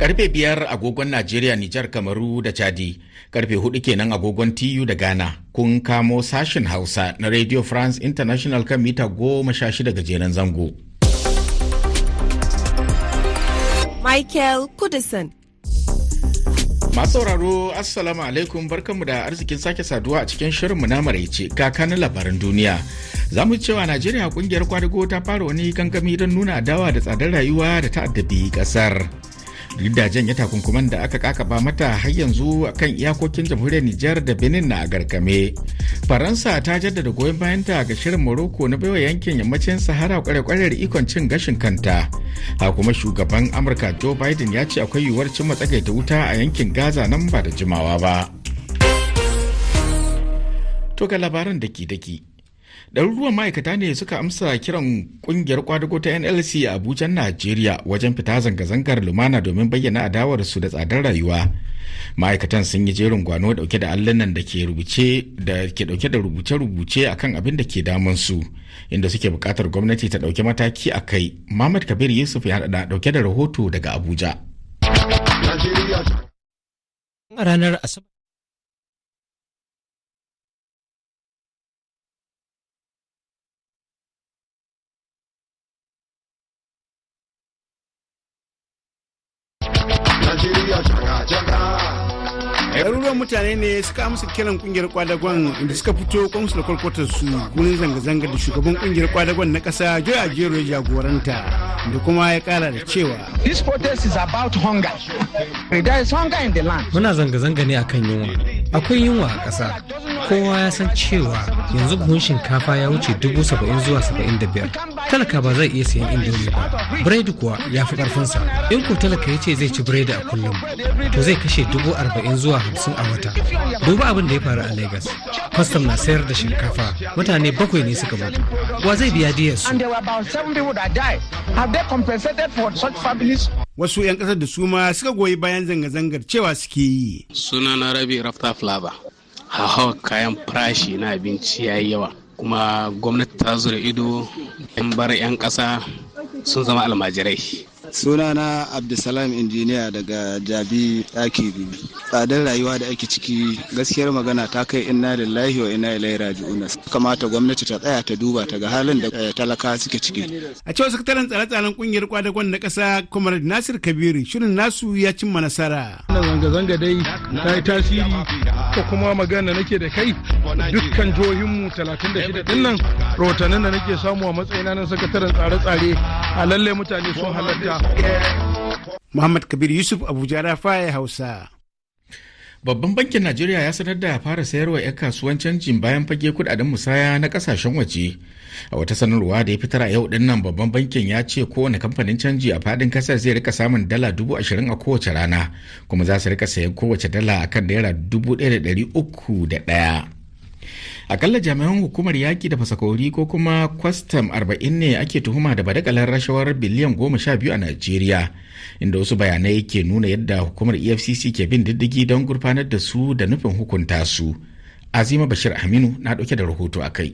Karfe 5 agogon Najeriya, Nijar, Kamaru da Chadi. Karfe 4 kenan agogon TU da Ghana. Kun kamo sashin Hausa na Radio France International kan mita 16 gajeren zango. Michael Kudison. Masu sauraro, Assalamu alaikum, barkanmu da arzikin sake saduwa a cikin shirinmu na maraice kakanin labaran duniya. Za mu cewa Najeriya kungiyar kwadago ta fara wani gangami don nuna adawa da tsadar rayuwa da ta'addabi kasar. Duk da janye takunkuman da aka kakaba mata har yanzu kan iyakokin jamhuriyar Nijar da Benin na garkame. Faransa ta jaddada goyon bayanta ga shirin Morocco na baiwa yankin yammacin Sahara kware-kwarar ikon cin gashin kanta. Ha kuma shugaban Amurka Joe Biden ya ce akwai yiwuwar cimma tsagaita wuta a yankin Gaza nan ba da jimawa ba. To ga labaran daki-daki. Ɗaruruwan ma'aikata ne suka amsa kiran ƙungiyar kwadago ta NLC a Abuja, Najeriya wajen fita zanga-zangar lumana domin bayyana adawarsu da tsadar rayuwa. Ma'aikatan sun yi jerin gwano dauke da allunan da ke dauke da rubuce-rubuce akan abin da ke damun su, inda suke buƙatar gwamnati ta ɗauki mataki a kai. Muhammad Kabir Yusuf ya dauke da rahoto daga Abuja. A ranar Asabar ɗaruruwan mutane ne suka amsa kiran kungiyar kwadagon inda suka fito kwansu da kwarkwatar su gurin zanga-zanga da shugaban kungiyar kwadagon na ƙasa Joy Ajero ya jagoranta, da kuma ya kara da cewa this protest is about hunger. There is hunger in the land. Muna zanga-zanga ne akan yunwa. Akwai yunwa a ƙasa. Kowa ya san cewa yanzu buhun shinkafa ya wuce 70,000 zuwa 75. Talaka ba zai iya sayan indomi ba. Biredi kuwa ya fi ƙarfinsa. In ko talaka ya ce zai ci biredi a kullum, to zai kashe 40,000 zuwa 50 a wata. Duba abin da ya faru a Lagos. Kwastam na sayar da shinkafa. Mutane 7 ne suka mutu. Wa zai biya diyar su? Wasu 'yan ƙasar da su ma suka goyi bayan zanga-zangar cewa suke yi. Sunana Rabi Rafta Flava. Hawa kayan farashi na abinci ya yi yawa, kuma gwamnati ta zura ido, 'yan bar 'yan ƙasa sun zama almajirai. Sunana Abdulsalam injiniya daga Jabi ɗaki biyu. Tsadar rayuwa da ake ciki, gaskiyar magana ta kai inna lillahi wa inna ilaihi raji'un. Kamata gwamnati ta tsaya ta duba ta ga halin da talaka suke ciki. A cewa sakataren tsare-tsaren kungiyar kwadagon na ƙasa Comrade Nasir Kabiru, shirin nasu ya cimma nasara. Wannan zanga-zanga dai ta yi tasiri, ko kuma magana nake da kai dukkan jihohinmu 36 din nan, rahotannin da nake samu a matsayina na sakataren tsare-tsare, a lalle mutane sun halarta. Muhammad Kabir Yusuf, Abuja, Rafaye, Hausa. Babban bankin Najeriya ya sanar da fara sayarwa 'yan kasuwan canjin bayan fage kudaden musaya na kasashen waje. A wata sanarwa da ya fitar a yau din nan, babban bankin ya ce kowane kamfanin canji a fadin kasar zai rika samun dala 20,000 a kowace rana, kuma za su rika sayan kowace dala akan naira 1,301. Akalla jami'an hukumar yaƙi da fasakori ko kuma kwastam 40 ne ake tuhuma da badakalar rashawar biliyan 12 a Najeriya, inda wasu bayanai ke nuna yadda hukumar EFCC ke bin diddigi don gurfanar da su da nufin hukunta su. Azima Bashir Aminu na ɗauke da rahoto a kai.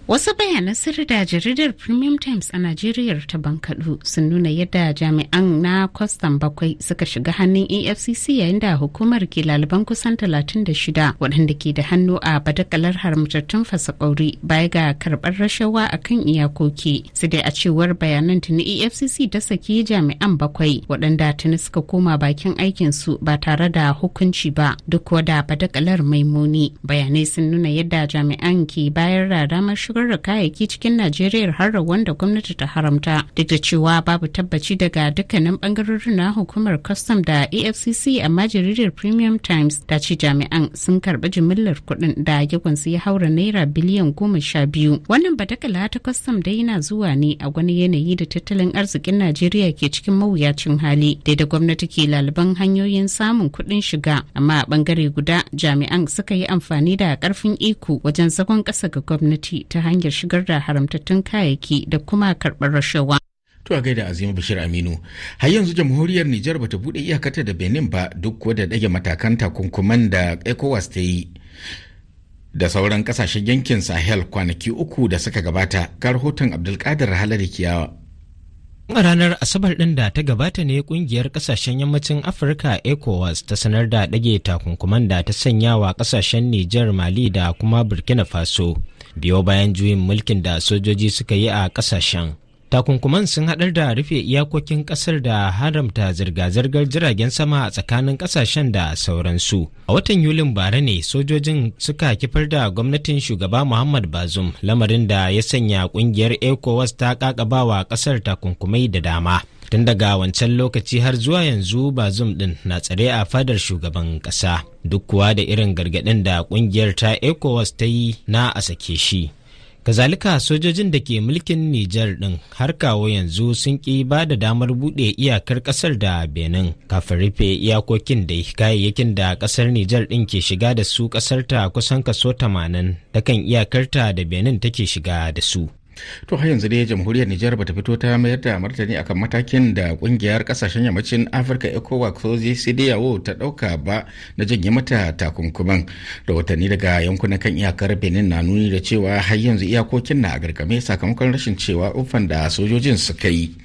Wasu bayanan sirri da jaridar Premium Times a Najeriya ta bankaɗu sun nuna yadda jami'an na kwastam 7 suka shiga hannun EFCC yayin da hukumar ke laliban kusan 36 waɗanda ke da hannu a badakalar haramtattun fasakauri baya ga karɓar rashawa a kan iyakoki. Sai dai a cewar bayanan tuni EFCC ta saki jami'an 7 waɗanda tuni suka koma bakin aikinsu ba tare da hukunci ba, duk da badakalar mai muni. Bayanai sun nuna yadda jami'an ke bayar da damar shigar da kayayyaki cikin Najeriya har da wanda gwamnati ta haramta, duk da cewa babu tabbaci daga dukkanin bangarorin na hukumar custom da EFCC, amma jaridar Premium Times ta ce jami'an sun karɓi jimillar kuɗin da yawansu ya haura naira biliyan 12. Wannan badakala ta custom dai yana zuwa ne a wani yanayi da tattalin arzikin Najeriya ke cikin mawuyacin hali, da gwamnati ke laliban hanyoyin samun kuɗin shiga, amma a bangare guda jami'an suka yi amfani da ƙarfin iko wajen zagon ƙasa ga gwamnati ta hanyar shigar da haramtattun kayayyaki da kuma karɓar rashawa. To a gaida Azima Bashir Aminu. Har yanzu jamhuriyar Nijar bata bude iyakarta da Benin ba, duk da dage matakan takunkuman da ECOWAS ta yi da sauran kasashen yankin Sahel kwanaki 3 da suka gabata. Ga rahoton Abdulkadir Halari Kiyawa. A ranar Asabar ɗin da ta gabata ne ƙungiyar ƙasashen yammacin Afirka ECOWAS ta sanar da ɗage takunkuman da ta sanya wa ƙasashen Nijar, Mali da kuma Burkina Faso, biyo bayan juyin mulkin da sojoji suka yi a ƙasashen. Takunkuman sun haɗar da rufe iyakokin ƙasar da haramta zirga-zirgar jiragen sama a tsakanin ƙasashen da sauransu. A watan Yulin bara ne sojojin suka kifar da gwamnatin shugaba Muhammad Bazoum, lamarin da ya sanya ƙungiyar ECOWAS ta ƙaƙabawa ƙasar takunkumai da dama. Tun daga wancan lokaci har zuwa yanzu Bazoum ɗin na tsare a fadar shugaban ƙasa, duk kuwa da irin gargaɗin da ƙungiyar ta ECOWAS ta yi na a sake shi. Kazalika sojojin da ke mulkin Nijar ɗin har kawo yanzu sun ƙi ba da damar buɗe iyakar ƙasar da Benin kafin rufe iyakokin da kayayyakin da ƙasar Nijar ɗin ke shiga da su ƙasar ta kusan kaso 80 da kan iyakarta da Benin take shiga da su. To har yanzu dai jamhuriyar Nijar bata fito ta mayar da martani akan matakin da kungiyar kasashen yammacin Afirka ECOWAS ko CEDEAO ta dauka ba na janye mata takunkuman. Rahotanni daga yankunan kan iyakar Benin na nuni da cewa har yanzu iyakokin na a garkame sakamakon rashin cewa ufan da sojojin suka yi.